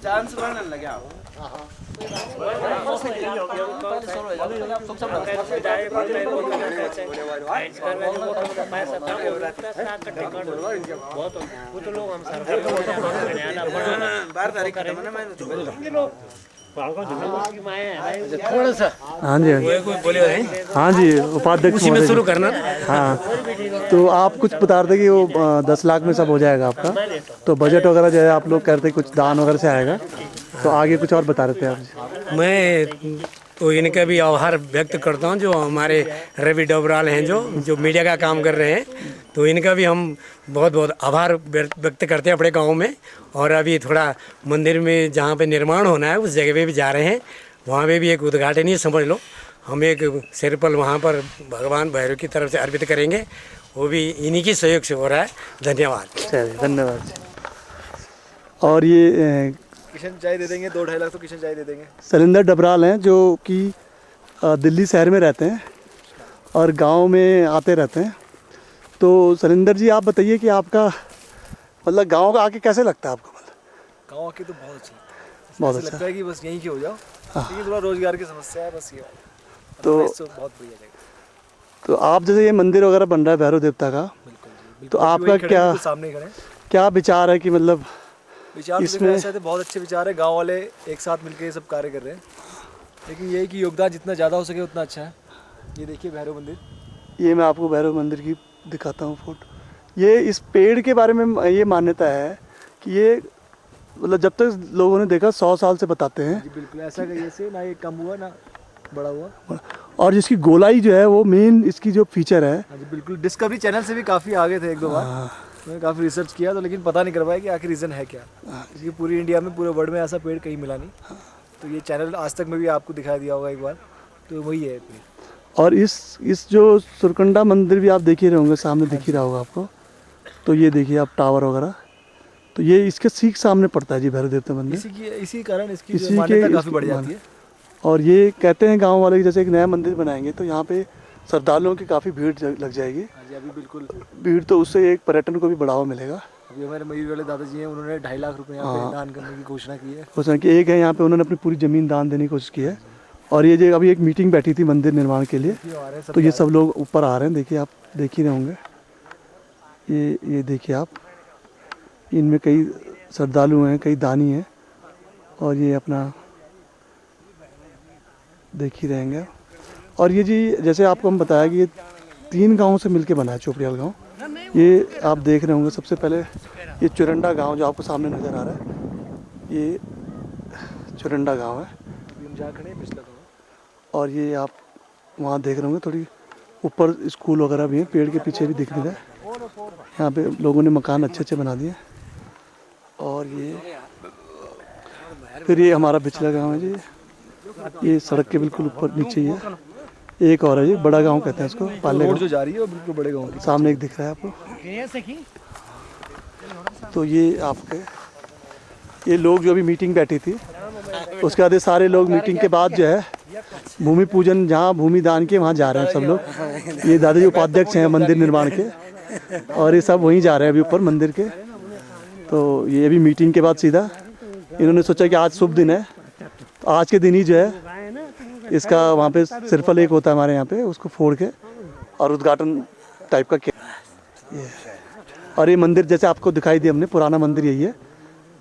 Chance बढ़ने लगे थोड़ा सा। हाँ जी हाँ जी, उपाध्यक्ष उसी में शुरू करना। हाँ, तो आप कुछ बता रहे थे कि वो 10 लाख में सब हो जाएगा आपका, तो बजट वगैरह जो है आप लोग कहते कुछ दान वगैरह से आएगा, तो आगे कुछ और बता रहे थे आप। मैं तो इनका भी आभार व्यक्त करता हूं, जो हमारे रवि डोबराल हैं जो मीडिया का काम कर रहे हैं, तो इनका भी हम बहुत बहुत आभार व्यक्त करते हैं अपने गांव में। और अभी थोड़ा मंदिर में जहां पे निर्माण होना है उस जगह पे भी जा रहे हैं, वहां पे भी एक उद्घाटन ही समझ लो, हम एक सिरपल वहां पर भगवान भैरव की तरफ से अर्पित करेंगे, वो भी इन्हीं की सहयोग से हो रहा है। धन्यवाद। चलिए धन्यवाद। और ये किशन चाय दे देंगे, 2-2.5 लाख तो किशन चाय दे देंगे। शैलेंद्र डबराल हैं जो कि दिल्ली शहर में रहते हैं और गांव में आते रहते हैं। तो शैलेंद्र जी आप बताइए कि आपका मतलब गांव का आके कैसे लगता है आपको? मतलब गाँव आके तो बहुत अच्छा लगता है, बहुत ऐसा अच्छा लगता है कि बस यहीं के हो जाओ, क्योंकि थोड़ा रोजगार की समस्या है बस ये। तो बहुत बढ़िया जगह। तो आप जैसे ये मंदिर वगैरह बन रहा है भैरव देवता का, तो आपका क्या सामने खड़े क्या विचार है कि मतलब विचार इसमें ऐसे थे, बहुत अच्छे विचार है, गांव वाले एक साथ मिलकर ये सब कार्य कर रहे हैं, लेकिन ये है कि योगदान जितना ज़्यादा हो सके उतना अच्छा है। ये देखिए भैरव मंदिर, ये मैं आपको भैरव मंदिर की दिखाता हूँ फोटो। ये इस पेड़ के बारे में ये मान्यता है कि ये मतलब जब तक लोगों ने देखा 100 साल से बताते हैं। जी बिल्कुल, ऐसा करिए से ना ये कम हुआ ना बड़ा हुआ। और जिसकी गोलाई जो है वो मेन इसकी जो फीचर है। जी बिल्कुल, डिस्कवरी चैनल से भी काफ़ी आगे थे 1-2 बार, मैंने काफ़ी रिसर्च किया तो, लेकिन पता नहीं कर पाया कि आखिर रीज़न है क्या, क्योंकि पूरी इंडिया में पूरे वर्ल्ड में ऐसा पेड़ कहीं मिला नहीं। तो ये चैनल आज तक में भी आपको दिखाई दिया होगा एक बार, तो वही है पेड़। और इस जो सुरकंडा मंदिर भी आप देख ही रहे होंगे, सामने दिख ही रहा होगा आपको। तो ये देखिए आप टावर वगैरह, तो ये इसके सीख सामने पड़ता है जी भैरव देवता मंदिर। इसी कारण इसकी मान्यता काफ़ी बढ़ जाती है। और ये कहते हैं गांव वाले कि जैसे एक नया मंदिर बनाएंगे तो यहाँ पे श्रद्धालुओं की काफ़ी भीड़ लग जाएगी। अभी बिल्कुल भीड़, तो उससे एक पर्यटन को भी बढ़ावा मिलेगा। अभी हमारे मयूर वाले दादाजी हैं, उन्होंने 2.5 लाख रुपए यहाँ पे दान करने की घोषणा की है। घोषणा की एक है यहाँ पे, उन्होंने अपनी पूरी ज़मीन दान देने की कोशिश की है। और ये जो अभी एक मीटिंग बैठी थी मंदिर निर्माण के लिए, तो ये सब लोग ऊपर आ रहे हैं, देखिए आप देख ही रहे होंगे। ये देखिए आप, इनमें कई श्रद्धालु हैं, कई दानी हैं, और ये अपना देख ही रहेंगे। और ये जी जैसे आपको हम बताया कि ये 3 गाँव से मिलके बना है चोपड़ियाल गाँव। ये आप देख रहे होंगे, सबसे पहले ये चुरंडा गांव जो आपको सामने नज़र आ रहा है, ये चुरंडा गांव है। और ये आप वहाँ देख रहे होंगे, थोड़ी ऊपर स्कूल वगैरह भी है, पेड़ के पीछे भी दिख रहा है। यहाँ पे लोगों ने मकान अच्छे अच्छे बना दिए। और ये फिर ये हमारा बिचला गाँव है जी, ये सड़क के बिल्कुल ऊपर नीचे ही है। एक और है जी, बड़ा गांव कहते हैं इसको, पाले रोड जो जा रही है वो बिल्कुल बड़े गांव की सामने एक दिख रहा है आपको। तो ये आपके ये लोग जो अभी मीटिंग बैठी थी, उसके बाद ये सारे लोग मीटिंग के बाद जो है भूमि पूजन, जहाँ भूमि दान के वहाँ जा रहे हैं सब लोग। ये दादाजी उपाध्यक्ष हैं मंदिर निर्माण के, और ये सब वहीं जा रहे हैं अभी ऊपर मंदिर के। तो ये अभी मीटिंग के बाद सीधा इन्होंने सोचा कि आज शुभ दिन है, तो आज के दिन ही जो है इसका वहाँ पे सिरफल एक होता है हमारे यहाँ पे, उसको फोड़ के और उद्घाटन टाइप का किया। और ये मंदिर जैसे आपको दिखाई दिया हमने, पुराना मंदिर यही है।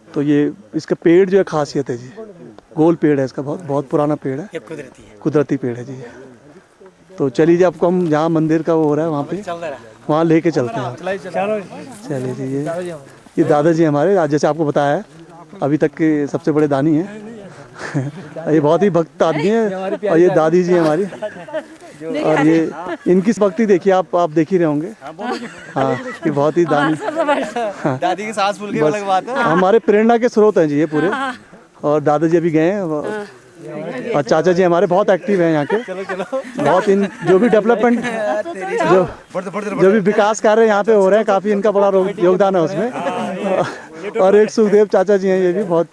तो ये इसका पेड़ जो है खासियत है जी, गोल पेड़ है इसका, बहुत पुराना पेड़ है, कुदरती पेड़ है जी। तो चलिए जी, आपको हम जहाँ मंदिर का वो हो रहा है वहाँ पे वहाँ लेके चलते हैं। चलिए जी, ये दादाजी हमारे, आज जैसे आपको बताया है अभी तक के सबसे बड़े दानी हैं। ये बहुत ही भक्त आदमी है। और ये दादी जी हमारी, और ये इनकी भक्ति देखिए आप देख ही रहे होंगे। हाँ, ये बहुत ही दानी, दादी की सांस फूल गई, अलग बात है। हमारे प्रेरणा के स्रोत हैं जी ये पूरे। और दादाजी अभी गए हैं, और चाचा जी हमारे बहुत एक्टिव हैं यहाँ के। बहुत इन जो भी डेवलपमेंट, जो भी विकास कार्य यहाँ पे हो रहे हैं, काफ़ी इनका बड़ा योगदान है उसमें। और एक सुखदेव चाचा जी हैं, ये भी बहुत,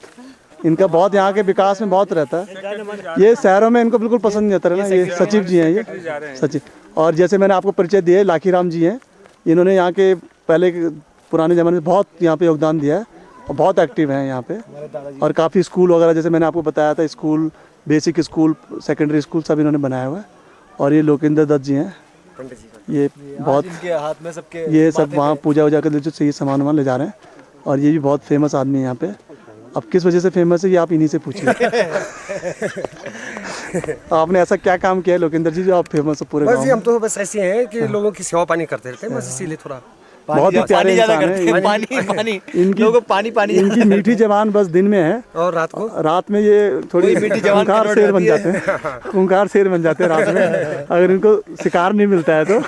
इनका बहुत यहाँ के विकास में बहुत रहता है। ये शहरों में इनको बिल्कुल पसंद नहीं आता है ना, ये सचिव जी हैं, ये सचिव। और जैसे मैंने आपको परिचय दिया है, लाखीराम जी हैं, इन्होंने यहाँ के पहले पुराने ज़माने में बहुत यहाँ पे योगदान दिया है और बहुत एक्टिव हैं यहाँ पे। और काफ़ी स्कूल वगैरह जैसे मैंने आपको बताया था, school, basic school, secondary school सब इन्होंने बनाया हुआ है। और ये लोकेंद्र दत्त जी हैं, ये बहुत इनके हाथ में सबके ये सब वहाँ पूजा वूजा कर से ये सामान वामान ले जा रहे हैं। और ये भी बहुत फेमस आदमी है यहाँ पे। अब किस वजह से फेमस है ये आप इन्हीं से पूछिए। आपने ऐसा क्या काम किया है लोकेंद्र जी जो आप फेमस हो पूरे गाँव बस में? हम तो बस ऐसे हैं कि लोगों की सेवा पानी करते रहते हैं, बस इसीलिए थोड़ा बहुत ही प्यारे इंसान है। पानी इनकी लोगों को पानी इनकी मीठी जबान बस दिन में है और रात में ये थोड़ी मीठी जबान खूंखार शेर बन जाते हैं। खूंखार शेर बन जाते हैं रात में, अगर इनको शिकार नहीं मिलता है तो।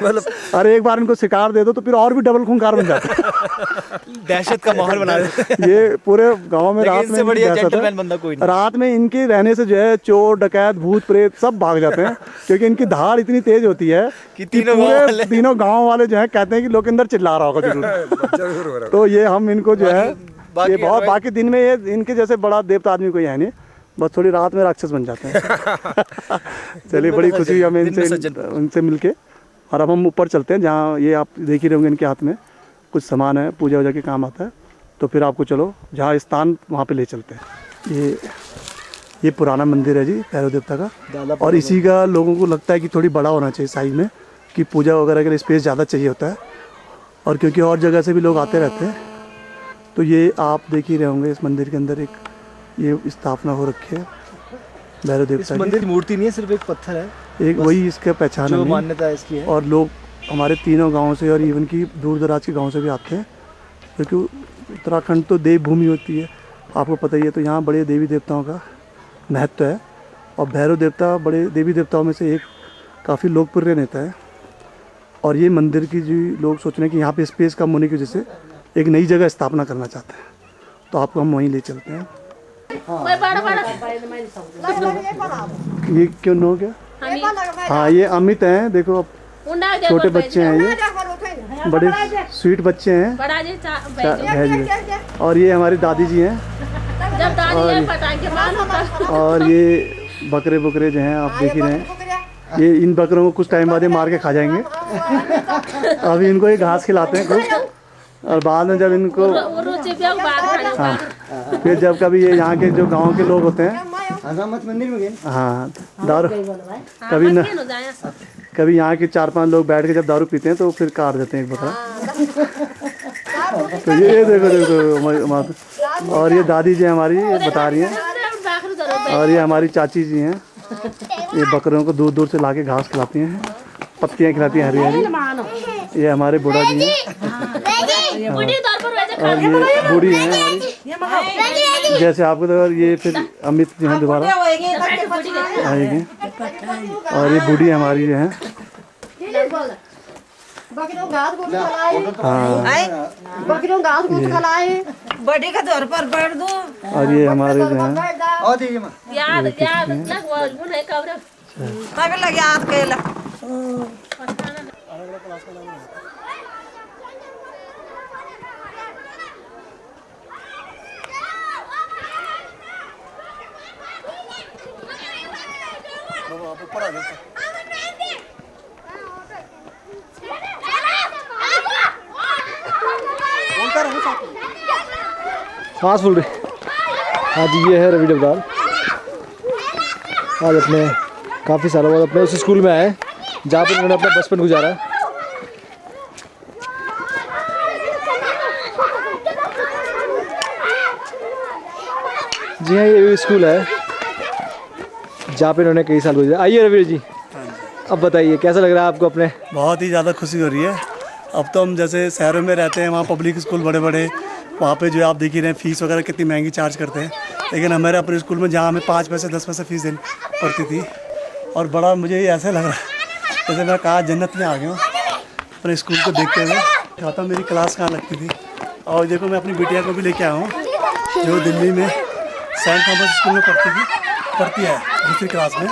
मतलब अरे एक बार इनको शिकार दे दो तो फिर और भी डबल खूंखार बन जाते हैं। दहशत का माहौल बना देते हैं। ये पूरे गांव में रात में बढ़िया दहशत है। जेंटलमैन बंदा कोई नहीं। रात में इनके रहने से जो है चोर डकैत भूत प्रेत सब भाग जाते हैं, क्योंकि इनकी धाड़ इतनी तेज होती है कि तीनों गाँव वाले जो है कहते हैं कि लोकेंद्र चिल्ला रहा होगा जरूर। तो ये हम इनको जो है ये बहुत, बाकी दिन में ये इनके जैसे बड़ा देवता आदमी कोई है नहीं, बस थोड़ी रात में राक्षस बन जाते हैं। चलिए बड़ी खुशी हुई हमें इनसे मिलके। और अब हम ऊपर चलते हैं, जहाँ ये आप देख ही रहे होंगे इनके हाथ में कुछ सामान है, पूजा वूजा के काम आता है। तो फिर आपको चलो जहाँ स्थान वहाँ पे ले चलते हैं। ये पुराना मंदिर है जी भैरव देवता का, और इसी का लोगों को लगता है कि थोड़ी बड़ा होना चाहिए साइज में, कि पूजा वगैरह के लिए स्पेस ज़्यादा चाहिए होता है। और क्योंकि और जगह से भी लोग आते रहते हैं, तो ये आप देख ही रहे होंगे इस मंदिर के अंदर एक ये स्थापना हो रखी है भैरव देवता की। मंदिर की मूर्ति नहीं है, सिर्फ एक पत्थर है, एक वही इसका पहचान है, मान्यता इसकी है। और लोग हमारे तीनों गाँव से और इवन की दूर दराज के गाँव से भी आते हैं, क्योंकि उत्तराखंड तो देवभूमि होती है, आपको पता ही है। तो यहाँ बड़े देवी देवताओं का महत्व है, और भैरव देवता बड़े देवी देवताओं में से एक काफ़ी लोकप्रिय नेता है। और ये मंदिर की जो लोग सोच रहे हैं कि यहाँ पे स्पेस कम होने की वजह से एक नई जगह स्थापना करना चाहते हैं, तो आपको हम वहीं ले चलते हैं। ये क्यों नो क्या? हाँ ये अमित हैं, देखो अब छोटे बच्चे हैं, ये बड़े स्वीट बच्चे हैं, और ये हमारी दादी जी हैं। और ये बकरे बकरे जो हैं आप देख ही रहे हैं, ये इन बकरों को कुछ टाइम बाद ये मार के खा जाएंगे। अभी इनको ये घास खिलाते हैं कुछ, और बाद में जब इनको हाँ फिर जब कभी ये यहाँ के जो गांव के लोग होते हैं हाँ दारू कभी यहाँ के 4-5 लोग बैठ के जब दारू पीते हैं तो फिर काट देते हैं एक बकरा। तो ये देखो और ये दादी जी हमारी बता रही हैं, और ये हमारी चाची जी हैं, ये बकरों को दूर दूर से लाके घास खिलाती हैं, पत्तियाँ खिलाती हैं हरी हरी। ये हमारे बुढ़ा जी हैं, और ये बूढ़ी हैं हमारी, जैसे आपको तो। ये फिर अमित जो हैं दोबारा आएंगे, और ये बूढ़ी हमारी जो हैं बड़ी का दौर पर बढ़ दो। और ये हमारे जो हैं सांस फूल रही। हाँ जी, ये है रवि डबराल। आज अपने काफ़ी सालों बाद अपने उस स्कूल में आए जहाँ पर उन्होंने अपना बचपन गुजारा है। जी हाँ, ये स्कूल है जहाँ पे इन्होंने कई साल गुजारा। आइए रवि जी, अब बताइए कैसा लग रहा है आपको अपने? बहुत ही ज़्यादा खुशी हो रही है। अब तो हम जैसे शहरों में रहते हैं, वहाँ पब्लिक स्कूल बड़े बड़े, वहाँ पे जो आप देख ही रहे हैं फीस वगैरह कितनी महंगी चार्ज करते हैं, लेकिन हमारे अपने स्कूल में जहाँ हमें 5 पैसे 10 पैसे फीस देनी पड़ती थी, और बड़ा मुझे ऐसा लग रहा है जैसे मैं कहा जन्नत में आ गया हूँ अपने स्कूल को देखते हुए। कहता मेरी क्लास कहाँ लगती थी। और देखो मैं अपनी बिटिया को भी लेके आया हूँ जो दिल्ली में सेंट थॉमस स्कूल में पढ़ती है 2री क्लास में,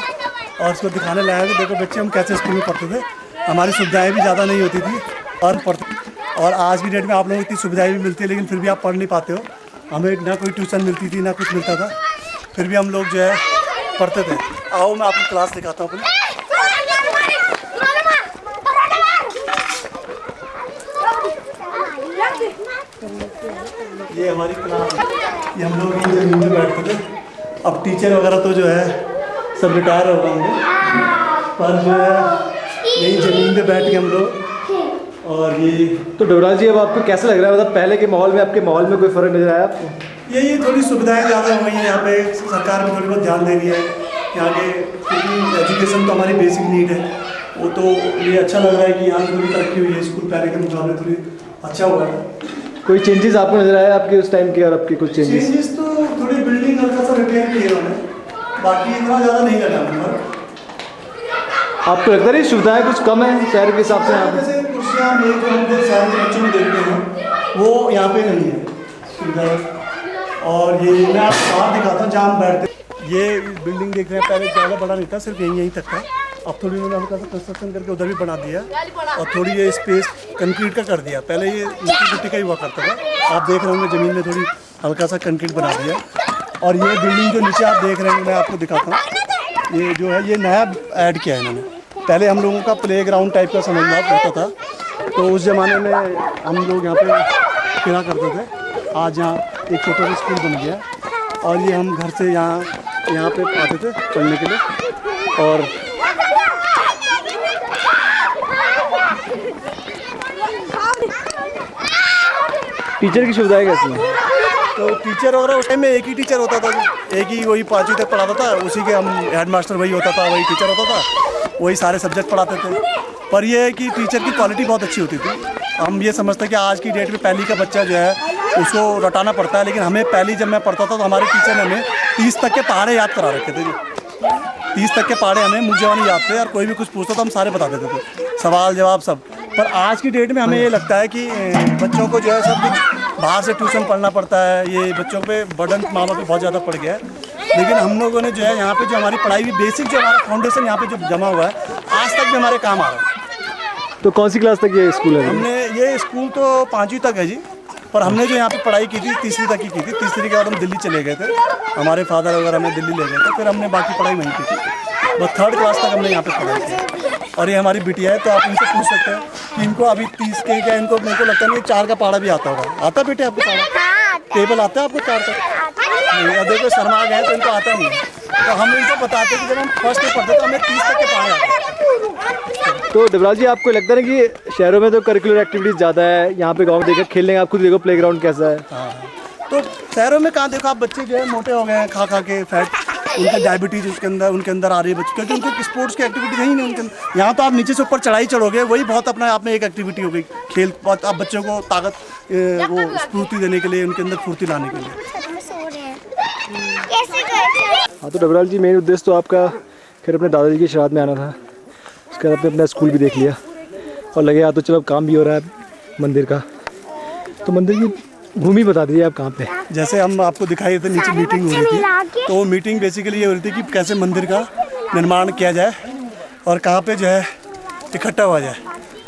और उसको दिखाने लाया कि देखो बच्चे हम कैसे स्कूल में पढ़ते थे, हमारी सुविधाएं भी ज़्यादा नहीं होती थी और आज की डेट में आप लोगों को इतनी सुविधाएं भी मिलती है, लेकिन फिर भी आप पढ़ नहीं पाते हो। हमें ना कोई ट्यूशन मिलती थी ना कुछ मिलता था, फिर भी हम लोग जो है पढ़ते थे। आओ मैं आपको क्लास दिखाता हूँ अपनी। ये हमारी क्लास है। ये हम लोग यहीं जमीन में बैठते थे। अब टीचर वगैरह तो जो है सब रिटायर हो गए होंगे, पर जो है यही ज़मीन पे बैठ के हम लोग। और ये तो डबराल जी अब आपको कैसा लग रहा है, मतलब पहले के माहौल में आपके माहौल में कोई फ़र्क नज़र आया आपको? ये थोड़ी सुविधाएं ज़्यादा हो गई हैं यहाँ पे, सरकार भी थोड़ी बहुत ध्यान दे रही है यहाँ के, क्योंकि एजुकेशन तो हमारी बेसिक नीड है। वो तो ये अच्छा लग रहा है कि यहाँ थोड़ी तरक्की हुई है, स्कूल पहले के मुकाबले थोड़ी अच्छा हुआ है। कोई चेंजेस आपको नज़र आया आपके उस टाइम के और आपके कुछ चेंजेस तो थोड़ी बिल्डिंग हल्का सा रिपेयर की है उन्होंने, बाकी इतना ज़्यादा नहीं लगा हमें। आपको लगता है सुविधाएं कुछ कम है शहर के हिसाब से यहाँ पे? जैसे कुर्सियाँ मेज जो हम शहर के बच्चों में देखते हैं वो यहाँ पे नहीं है सुविधा। और ये मैं आपको बाहर दिखाता हूँ जहाँ हम बैठते हैं। ये बिल्डिंग देख रहे हैं, पहले ज़्यादा बड़ा नहीं था, सिर्फ यहीं तक था। अब थोड़ी उन्होंने हल्का सा कंस्ट्रक्शन करके उधर भी बना दिया और थोड़ी ये स्पेस कंक्रीट का कर दिया। पहले ये मिट्टी का ही हुआ करता था, आप देख रहे होंगे ज़मीन में थोड़ी हल्का सा कंक्रीट बना दिया। और ये बिल्डिंग जो नीचे आप देख रहे हैं, मैं आपको दिखाता हूँ, ये जो है ये नया ऐड किया है इन्होंने। पहले हम लोगों का प्लेग्राउंड टाइप का समझ लो होता था, तो उस ज़माने में हम लोग यहाँ पे खेला करते थे। आज यहाँ एक छोटा सा स्कूल बन गया और ये हम घर से यहाँ पे आते थे पढ़ने के लिए। और टीचर की सुविधाएं कैसी हैं? तो टीचर वगैरह उस टाइम में एक ही टीचर होता था, एक ही वही 5वीं तक पढ़ाता था, उसी के हम हेड मास्टर वही होता था, वही टीचर होता था, वही सारे सब्जेक्ट पढ़ाते थे। पर ये है कि टीचर की क्वालिटी बहुत अच्छी होती थी। हम ये समझते हैं कि आज की डेट में पहली का बच्चा जो है उसको रटाना पड़ता है, लेकिन हमें पहली जब मैं पढ़ता था तो हमारे टीचर ने हमें 30 तक के पहाड़े याद करा रखे थे। 30 तक के पहाड़े हमें मुझे याद थे और कोई भी कुछ पूछता तो हम सारे बता देते थे, सवाल जवाब सब। पर आज की डेट में हमें ये लगता है कि बच्चों को जो है सब कुछ बाहर से ट्यूशन पढ़ना पड़ता है, ये बच्चों पे बर्डन माँ बाप पे बहुत ज़्यादा पड़ गया है। लेकिन हम लोगों ने जो है यहाँ पे जो हमारी पढ़ाई भी बेसिक जो हमारा फाउंडेशन यहाँ पे जो जमा हुआ है आज तक भी हमारे काम आ रहा है। तो कौन सी क्लास तक ये स्कूल है? हमने ये स्कूल तो 5वीं तक है जी, पर हमने जो यहाँ पे पढ़ाई की थी 3वीं तक ही की थी। 3वीं के बाद हम दिल्ली चले गए थे, हमारे फादर वगैरह हमें दिल्ली ले गए थे, फिर हमने बाकी पढ़ाई वहीं की थी। बस 3rd क्लास तक हमने यहाँ पे पढ़ाई की। और ये हमारी बिटिया है, तो आप इनसे पूछ सकते हैं कि इनको अभी 30 के क्या, इनको मेरे को लगता नहीं 4 का पहाड़ा भी आता होगा। आता बेटे आपको पहाड़ा? टेबल आता है आपको 4 तक? नहीं, अब देखो शर्मा गए तो इनको आता नहीं है। तो हम इनको बताते कि जब हम फर्स्ट में पढ़ते तो हमें 30 तक के पहाड़े आते हैं। तो देवराज जी आपको लगता है कि शहरों में तो करिकुलर एक्टिविटीज़ ज़्यादा है, यहाँ पे गाँव में देखा खेलने आप खुद देखो प्लेग्राउंड कैसा है? हाँ, तो शहरों में कहाँ देखो आप बच्चे जो है मोटे हो गए हैं खा के, फैट, उनका डायबिटीज़ उनके अंदर आ रही है बच्चे, क्योंकि उनको स्पोर्ट्स की एक्टिविटी नहीं है उनके अंदर। यहाँ तो आप नीचे से ऊपर चढ़ाई चढ़ोगे, वही बहुत अपना आप में एक एक्टिविटी हो गई। खेल आप बच्चों को ताकत वो स्फूर्ति देने के लिए, उनके अंदर फुर्ती लाने के लिए। हाँ, तो डबराल जी मेन उद्देश्य तो आपका फिर अपने दादाजी की श्राद्ध में आना था, उसके बाद आपने अपना स्कूल भी देख लिया और लगे तो चलो काम भी हो रहा है मंदिर का। तो मंदिर की भूमि बता दीजिए आप कहाँ पे? जैसे हम आपको दिखाई थे नीचे मीटिंग हो रही थी, तो वो मीटिंग बेसिकली ये हो रही थी कि कैसे मंदिर का निर्माण किया जाए और कहाँ पे जो है इकट्ठा हुआ जाए।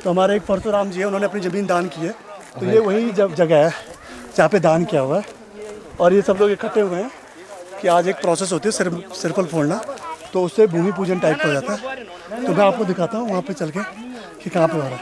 तो हमारे एक परशुराम जी है, उन्होंने अपनी ज़मीन दान की है, तो ये वही जगह है जहाँ पे दान किया हुआ है। और ये सब लोग इकट्ठे हुए हैं कि आज एक प्रोसेस होती है सिरफल फोड़ना, तो उससे भूमि पूजन टाइप का हो जाता है। तो मैं आपको दिखाता हूँ वहाँ पे चल के कि कहाँ पे हो रहा है।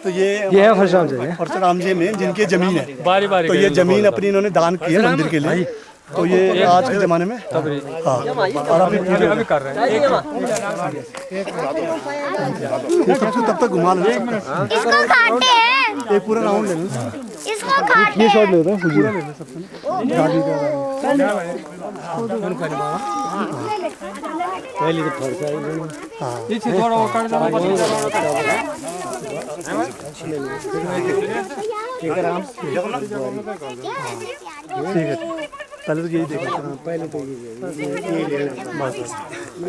तो ये है परशुराम जी में जिनकी जमीन है, तो ये जमीन अपनी इन्होंने दान की है मंदिर के लिए। तो ये आज के ज़माने में हाँ, और अभी कर रहे हैं। तब तक घुमा लो, एक पूरा राउंड ले लो, ये शॉट लेते हैं पूरा ले लो सबसे गाड़ी ठीक है। पहले तो यही देखो, पहले तो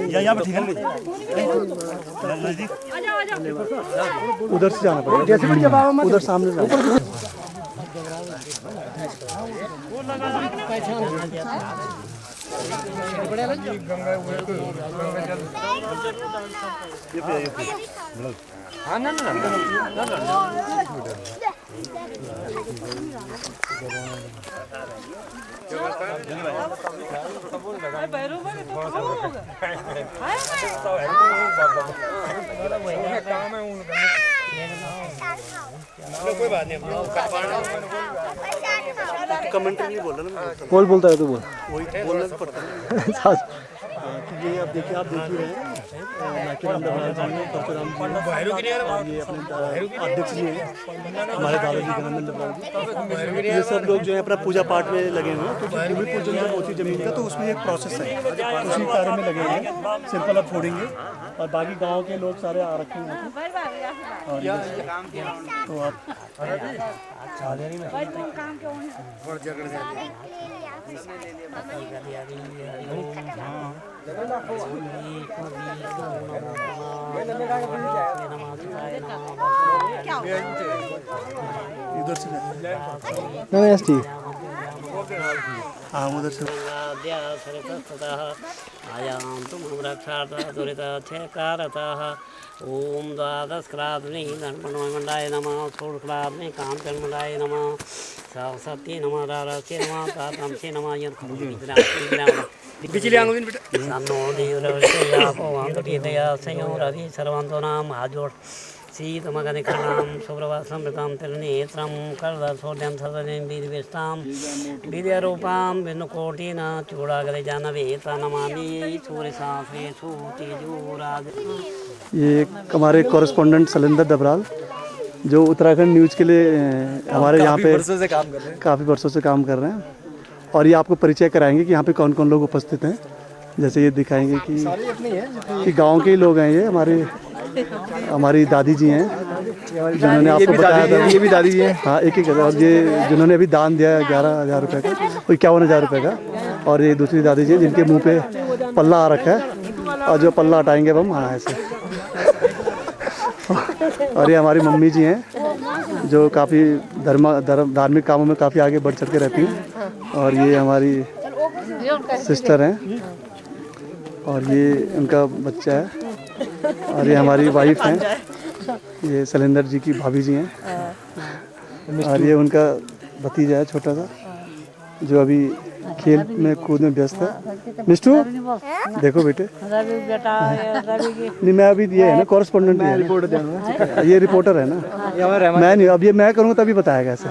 ये यहाँ पे ठीक है। उधर से जाना पड़ेगा, जैसे उधर सामने जाना। कमेंट्री नहीं बोल रहा ना, बोल बोलता है तो बोल। वही बोलना तो पड़ता है। ये अब देखिए, आप देख ही रहे हैं, नाकीराम डबराल जी हैं, परशुराम जी हैं, और ये अपने अध्यक्ष जी हैं हमारे दादाजी ज्ञानानंद डबराल जी। ये सब लोग जो है अपना पूजा पाठ में लगे हुए हैं, क्योंकि भूमि पूजन जब होती है ज़मीन का तो उसमें एक प्रोसेस है, उसी कार्य में लगे हुए हैं। सिंपल अब फोड़ेंगे और बाकी गांव के लोग सारे आ रखे हैं यहाँ पे। और तो आप इधर से नहीं ठीक। हाँ उधर से आयाम तुम रक्षार्थः दुरितच्छेकारतः ओम द्वादशक्राद्नि धर्मण्डाय नमः षोडशक्राद्नि कामचर्मण्डाय नमः सरस्वती नमः रारस्य नमः तातंसे नमः बिजली आंगुल बेटा सन्नो देवरवस्यापो अंगटीदया संयो रवि सर्वंतो नाम आजोड़ शीतमगनिकर्णां सुप्रभासमृतां तिरुनेत्रं करदसोड्यं सदनं वीरवेष्टां वीर्यरूपां विष्णुकोटिन चूडागरे जानवे तनमामि सूर्यशास्त्रेषु तेजोराज। ये हमारे कॉरेस्पॉन्डेंट शैलेंद्र डबराल जो उत्तराखंड न्यूज़ के लिए हमारे यहाँ पे वर्षों से काम कर रहे हैं। काफ़ी वर्षों से काम कर रहे हैं, और ये आपको परिचय कराएंगे कि यहाँ पे कौन कौन लोग उपस्थित हैं। जैसे ये दिखाएंगे कि गांव के ही लोग हैं, ये हमारी दादी जी हैं जिन्होंने आपको बताया था। ये भी दादी जी हैं। हाँ, एक एक, और ये जिन्होंने अभी दान दिया 11,000 रुपये का, 51,000 रुपये का। और ये दूसरी दादी जी जिनके मुंह पे पल्ला आ रखा है, और जो पल्ला हटाएंगे अब हम, हाँ ऐसे। और ये हमारी मम्मी जी हैं जो काफ़ी धार्मिक कामों में काफ़ी आगे बढ़ चढ़ के रहती हैं। और ये हमारी सिस्टर हैं, और ये उनका बच्चा है। और ये हमारी वाइफ हैं, ये शैलेंद्र जी की भाभी जी हैं। और ये उनका भतीजा है छोटा सा, जो अभी खेल में कूद में व्यस्त है। मिस्टू देखो बेटे, नहीं मैं अभी ये है ना कॉरेस्पॉन्डेंट, ये रिपोर्टर है ना, मैं नहीं, अब ये मैं करूँगा तभी बताएगा ऐसे।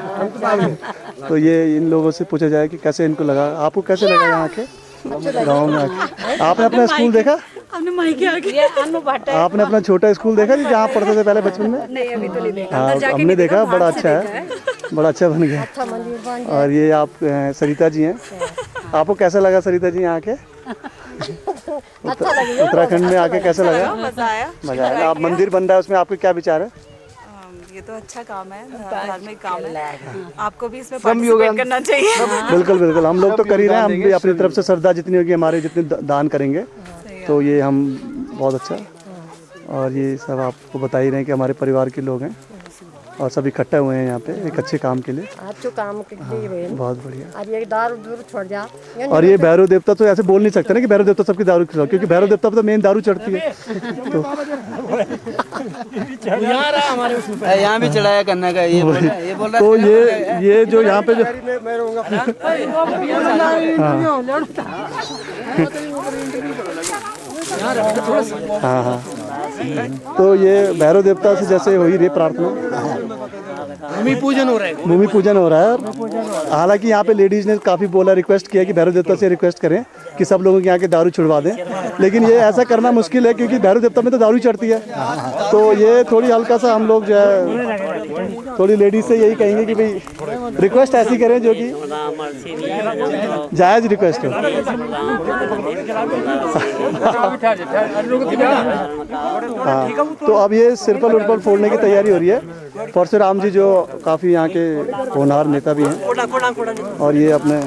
तो ये इन लोगों से पूछा जाए कि कैसे इनको लगा, आपको कैसे लगा यहाँ के गाँव में आके? आपने अपना स्कूल देखा? आपने अपना छोटा स्कूल देखा जी जहाँ पढ़ते थे पहले बचपन में? नहीं अभी तो नहीं देखा। हाँ, हमने देखा, बड़ा अच्छा है, बड़ा अच्छा बन गया। और ये आप सरिता जी हैं, आपको कैसा लगा सरिता जी यहाँ के? उत्तराखंड में आके कैसा लगा? मजा आया। मजा आया। आप मंदिर बन रहा है, उसमें आपके क्या विचार है? ये तो अच्छा काम है, धार्मिक काम है, आपको भी इसमें पार्टिसिपेट करना चाहिए। बिल्कुल बिल्कुल, हम लोग तो कर ही रहे हैं, हम भी अपनी तरफ से श्रद्धा जितनी होगी हमारे जितने दान करेंगे तो ये हम बहुत अच्छा। और ये सब आपको बता ही रहे हैं कि हमारे परिवार के लोग हैं और सब इकट्ठा हुए हैं यहाँ पे एक अच्छे काम के लिए। अच्छे काम के लिए बहुत बढ़िया। अब ये दारू दूर छोड़ जा। और ये भैरव देवता तो ऐसे बोल नहीं सकते ना कि भैरव देवता सबकी दारू खिलाओ, क्योंकि भैरव देवता पे तो मेन दारू चढ़ती है। तो यहाँ भी चढ़ाया करने का ये बोल रहा तो ये जो यहाँ पे जो हाँ हाँ, तो ये भैरव देवता से जैसे हो ही रही प्रार्थना, भूमि पूजन हो रहा है। भूमि पूजन हो रहा है। हालांकि यहाँ पे लेडीज ने काफ़ी बोला, रिक्वेस्ट किया कि भैरव देवता से रिक्वेस्ट करें कि सब लोगों के यहाँ के दारू छुड़वा दें, लेकिन ये ऐसा करना मुश्किल है क्योंकि भैरव देवता में तो दारू चढ़ती है। तो ये थोड़ी हल्का सा हम लोग जो है थोड़ी लेडीज से यही कहेंगे कि भाई रिक्वेस्ट ऐसी करें जो कि जायज़ रिक्वेस्ट हो। हाँ, तो अब ये सिरपल उर्पल फोड़ने की तैयारी हो रही है। परशुराम जी जो काफ़ी यहाँ के होनहार नेता भी हैं, और ये अपने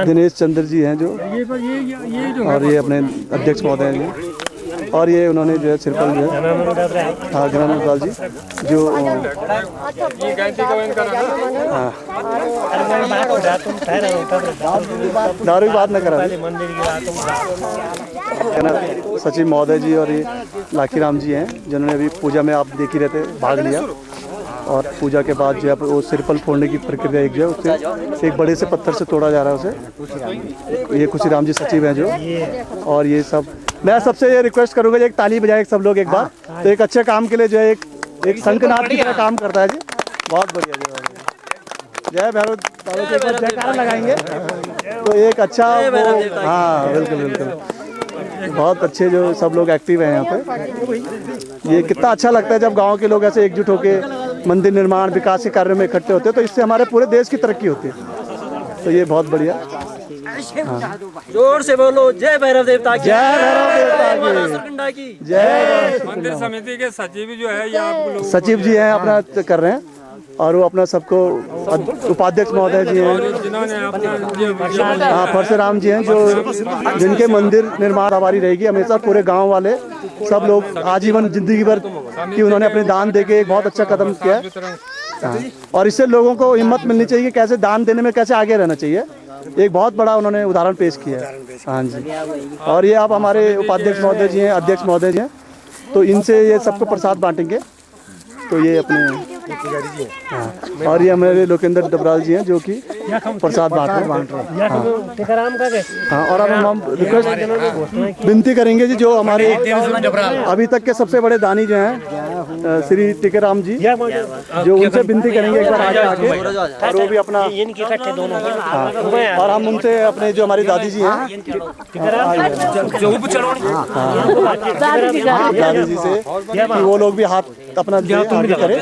दिनेश चंद्र जी हैं जो, और ये अपने अध्यक्ष महोदय हैं जी। और ये उन्होंने जो है सिरपल जो है हाँ ज्ञानानंद दबराल जी जो दारू की बात न करा सचिव महोदय जी और ये लाखी राम जी हैं जिन्होंने अभी पूजा में आप देख ही रहते भाग लिया और पूजा के बाद जो है वो सिरपल फोड़ने की प्रक्रिया एक जो है उससे एक बड़े से पत्थर से तोड़ा जा रहा है उसे। ये खुशी राम जी सचिव हैं जो और ये सब मैं सबसे ये रिक्वेस्ट करूँगा एक ताली बजाए सब लोग एक बार तो एक अच्छे काम के लिए जो है एक शंखनाद की तरह काम करता है जी। बहुत बढ़िया जय भैरव बाबा के ऊपर जयकारा लगाएंगे तो एक अच्छा वो हाँ बिल्कुल बिल्कुल बहुत अच्छे जो सब लोग एक्टिव हैं यहाँ पे। ये कितना अच्छा लगता है जब गांव के लोग ऐसे एकजुट होकर मंदिर निर्माण विकास के कार्यों में इकट्ठे होते हैं तो इससे हमारे पूरे देश की तरक्की होती है तो ये बहुत बढ़िया। हाँ। जोर से बोलो जय भैरव देवता की जय भैरव देवता की जय। मंदिर समिति के सचिव जो है ये आप लोग सचिव जी हैं अपना कर रहे हैं और वो अपना सबको उपाध्यक्ष महोदय जी हैं हाँ परशुराम जी हैं जो जिनके मंदिर निर्माण हमारी रहेगी हमेशा पूरे गांव वाले सब लोग आजीवन जिंदगी भर की उन्होंने अपने दान देके एक बहुत अच्छा कदम किया है। हाँ। और इससे लोगों को हिम्मत मिलनी चाहिए कैसे दान देने में कैसे आगे रहना चाहिए एक बहुत बड़ा उन्होंने उदाहरण पेश किया है। हाँ जी और ये आप हमारे उपाध्यक्ष महोदय जी हैं अध्यक्ष महोदय जी हैं तो इनसे ये सबको प्रसाद बांटेंगे तो ये अपने हाँ। और ये हमारे लोकेंद्र डबराल जी हैं जो कि प्रसाद बांट रहे हैं। हाँ और अब हम रिक्वेस्ट विनती करेंगे जी जो हमारे अभी तक के सबसे बड़े दानी जो हैं श्री टिकेराम जी जो उनसे विनती करेंगे एक बार आगे आके और वो भी अपना हाँ और हम उनसे अपने जो हमारी दादी जी हैं दादी जी से कि वो लोग भी हाथ अपना आगे करें।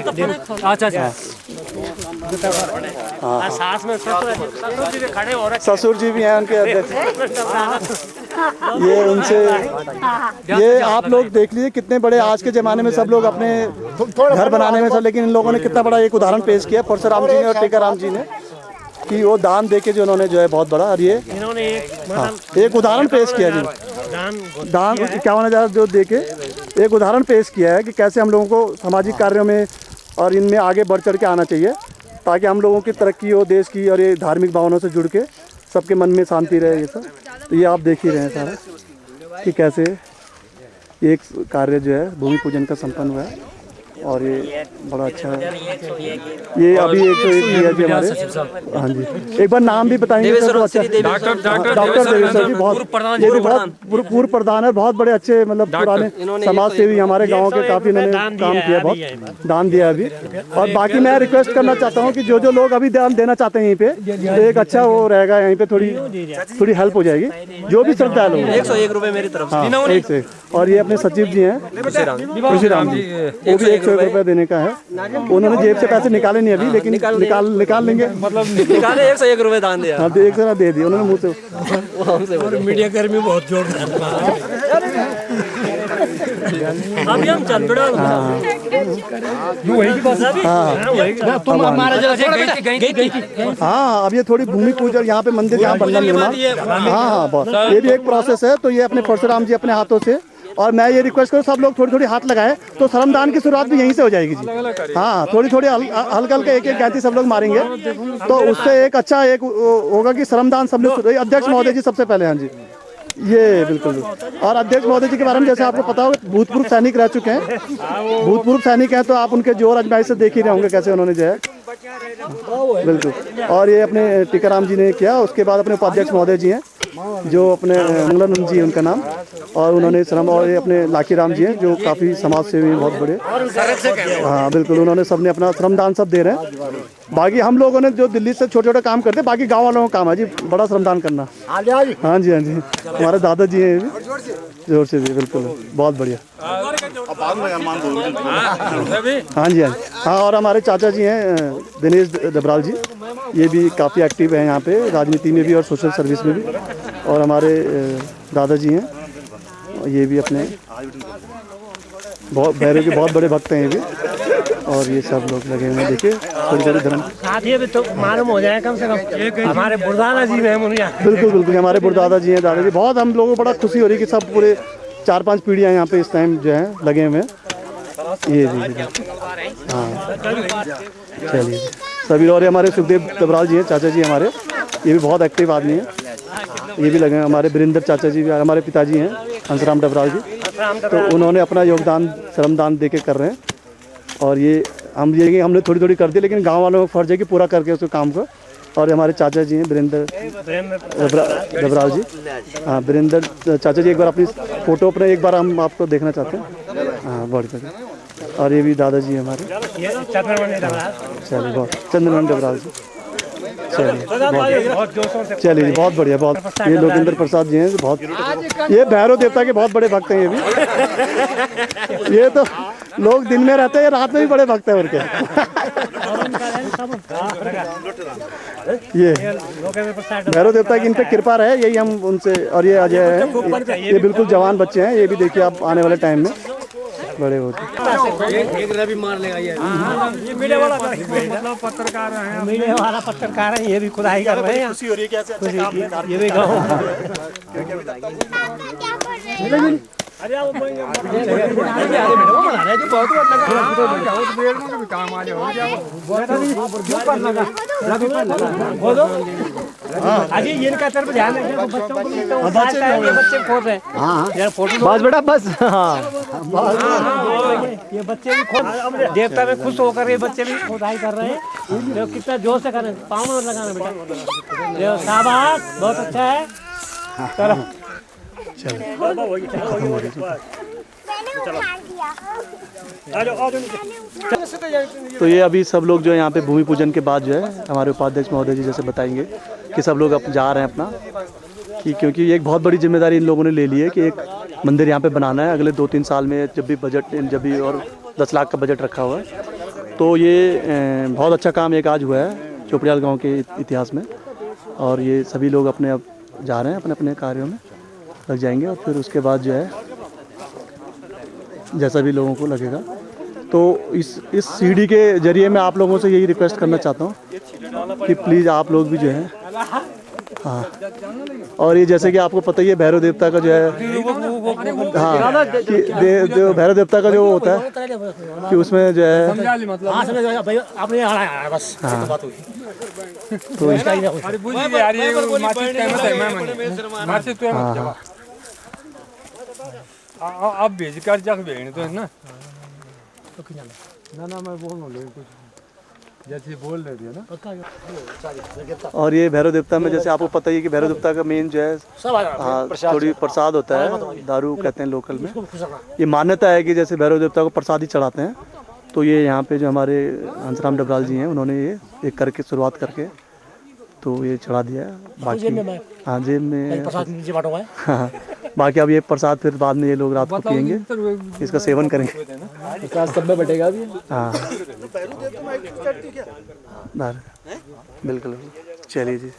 अच्छा ससुर जी भी हैं उनके अध्यक्ष ये उनसे ये आप लोग देख लीजिए कितने बड़े आज के ज़माने में सब लोग अपने घर बनाने में सब लेकिन इन लोगों ने कितना बड़ा एक उदाहरण पेश किया परशुराम जी ने और टीकाराम जी ने कि वो दान देके जो उन्होंने जो है बहुत बड़ा और ये हाँ एक उदाहरण पेश किया जी दान 51,000 जो देके एक उदाहरण पेश किया है कि कैसे हम लोगों को सामाजिक कार्यों में और इनमें आगे बढ़ चढ़ के आना चाहिए ताकि हम लोगों की तरक्की हो देश की और ये धार्मिक भावनाओं से जुड़ के सबके मन में शांति रहे ये सब तो ये आप देख ही रहे हैं सारा कि कैसे एक कार्य जो है भूमि पूजन का संपन्न हुआ है और ये बड़ा अच्छा है। ये अभी 101 दिया जी हमारे हाँ जी एक बार नाम भी बताएंगे सर तो अच्छा डॉक्टर देवेश्वर जी बहुत ये भी बहुत पूर्व प्रधान है बहुत बड़े अच्छे मतलब पुराने समाज सेवी हमारे गांव के काफी इन्होंने काम किया बहुत दान दिया अभी और बाकी मैं रिक्वेस्ट करना चाहता हूँ कि जो लोग अभी दान देना चाहते हैं यहीं पे तो एक अच्छा वो रहेगा यहीं पे थोड़ी हेल्प हो जाएगी जो भी श्रद्धालु 101 रुपए मेरी तरफ से और ये अपने सचिव जी हैं खुशीराम जी वो भी 101 रुपए देने का है उन्होंने जेब से पैसे निकाले नहीं अभी लेकिन निकाल लेंगे मतलब निकाले 101 रुपए दान दिया हाँ एक जरा दे दिए उन्होंने मुँह से मीडिया कर्मी बहुत जोर अभी हम चल पड़ा हाँ अब ये थोड़ी भूमि पूजन यहाँ पे मंदिर यहाँ बनना निर्माण हाँ बस ये भी एक प्रोसेस है तो ये अपने परशुराम जी अपने हाथों से और मैं ये रिक्वेस्ट करूँ सब लोग थोड़ी हाथ लगाएं तो श्रमदान की शुरुआत भी यहीं से हो जाएगी जी हाँ थोड़ी हल्का हल्का एक गैंती सब लोग मारेंगे तो उससे एक अच्छा एक होगा कि श्रमदान सब लोग अध्यक्ष महोदय जी सबसे पहले हाँ जी ये बिल्कुल और अध्यक्ष महोदय जी के बारे में जैसे आपको पता होगा भूतपूर्व सैनिक रह चुके हैं भूतपूर्व सैनिक हैं तो आप उनके जोर अजमाइश से देख ही रहे होंगे कैसे उन्होंने जो है बिल्कुल और ये अपने टीकाराम जी ने किया उसके बाद अपने उपाध्यक्ष महोदय जी हैं जो अपने मंगलानंद जी उनका नाम और उन्होंने श्रम और ये अपने लाखी राम जी हैं जो काफ़ी समाज सेवी हैं बहुत बड़े हाँ बिल्कुल उन्होंने सबने अपना श्रमदान सब दे रहे हैं बाकी हम लोगों ने जो दिल्ली से छोटे छोटे काम करते हैं बाकी गांव वालों का काम है जी बड़ा श्रमदान करना हाँ जी हाँ जी हमारे दादाजी हैं जोर से भी बिल्कुल बहुत बढ़िया हाँ जी हाँ और हमारे चाचा जी हैं दिनेश डबराल जी ये भी काफ़ी एक्टिव हैं यहाँ पे राजनीति में भी और सोशल सर्विस में भी और हमारे दादाजी हैं ये भी अपने बहुत भैरव के बहुत बड़े भक्त हैं ये भी और ये सब लोग लगे हुए हैं देखिए थोड़ी धर्म साथी भी तो मालूम हो जाए कम से कम हमारे बुरदादा जी हैं बिल्कुल हमारे बुरदादा जी हैं दादाजी बहुत हम लोगों को बड़ा खुशी हो रही है कि सब पूरे 4-5 पीढ़ियाँ यहाँ पे इस टाइम जो है लगे हुए हैं। ये जी हाँ चलिए सभी। और हमारे सुखदेव डबराल जी हैं, चाचा जी हमारे, ये भी बहुत एक्टिव आदमी हैं, ये भी लगे हैं। हमारे वीरेंद्र चाचा जी भी, हमारे पिताजी हैं हंसराम डबराल जी, तो उन्होंने अपना योगदान श्रमदान दे के कर रहे हैं। और ये हमने थोड़ी थोड़ी कर दी, लेकिन गांव वालों का फर्ज है कि पूरा करके उसके काम को। और हमारे चाचा जी हैं वीरेंद्र डबराल जी, हाँ वीरेंद्र चाचा जी, एक बार अपनी फ़ोटो अपने एक बार हम आपको देखना चाहते हैं। हाँ बहुत बढ़िया। और ये भी दादाजी हमारे, चलिए बहुत चंद्रमोहन डबराल जी, चलिए चलिए जी बहुत बढ़िया। बहुत ये लोकेंद्र प्रसाद जी हैं, बहुत ये भैरव देवता के बहुत बड़े भक्त हैं। ये भी ये तो लोग दिन में रहते हैं, रात में भी बड़े भक्त हैं उनके। ये भैरव देवता की इन पे कृपा रहे, यही हम उनसे। और ये अजय है, ये बिल्कुल जवान बच्चे हैं, ये भी देखिए आप आने वाले टाइम में बड़े होते। भी मार लेगा ये मीडिया वाला पत्रकार है, मीडिया वाला पत्रकार है, ये भी खुदाई कर रहे हैं। खुशी हो रही है कैसे अच्छा काम कर रहे हैं, ये भी गाँव। अरे आप अजी इनका तरफ ध्यान रखिए, बच्चों को बच्चे खोद रहे हैं। बस बेटा बस, ये बच्चे भी खोद देवता में खुश होकर ये बच्चे भी खुदाई कर रहे हैं। देखो कितना जोर से कर रहे हैं, पाँव में लगाना बेटा। देखो शाबाश, बहुत अच्छा है। चलो तो ये अभी सब लोग जो है यहाँ पे भूमि पूजन के बाद जो है हमारे उपाध्यक्ष महोदय जी जैसे बताएंगे कि सब लोग अब जा रहे हैं अपना, कि क्योंकि एक बहुत बड़ी जिम्मेदारी इन लोगों ने ले ली है कि एक मंदिर यहाँ पे बनाना है अगले 2-3 साल में, जब भी और 10 लाख का बजट रखा हुआ है। तो ये बहुत अच्छा काम एक आज हुआ है चोपड़ियाल गाँव के इतिहास में। और ये सभी लोग अपने अब जा रहे हैं अपने अपने कार्यों में लग जाएंगे। और फिर उसके बाद जो है जैसा भी लोगों को लगेगा, तो इस सीडी के जरिए मैं आप लोगों से यही रिक्वेस्ट करना चाहता हूँ कि प्लीज़ आप लोग भी जो है, हाँ। और ये जैसे कि आपको पता ही है भैरव देवता का जो है, हाँ कि भैरव देवता का जो होता है कि उसमें जो है, हाँ तो आप भेज कर जा भेजने तो है ना मैं बोल रहा हूँ कुछ जैसे बोल रहे थे ना। और ये भैरव देवता में जैसे आपको पता ही है कि भैरव देवता का मेन जो है, हाँ थोड़ी प्रसाद होता है, दारू कहते हैं लोकल में। ये मान्यता है कि जैसे भैरव देवता को प्रसाद ही चढ़ाते हैं। तो ये यहाँ पे जो हमारे हंसराम डबराल जी हैं, उन्होंने ये एक करके शुरुआत करके तो ये चढ़ा दिया है। बाकी हाँ जेब में, हाँ बाकी अब ये प्रसाद फिर बाद में ये लोग रात को पियेंगे, इसका सेवन करेंगे, सब में बटेगा भी। हाँ बिल्कुल, चलिए जी।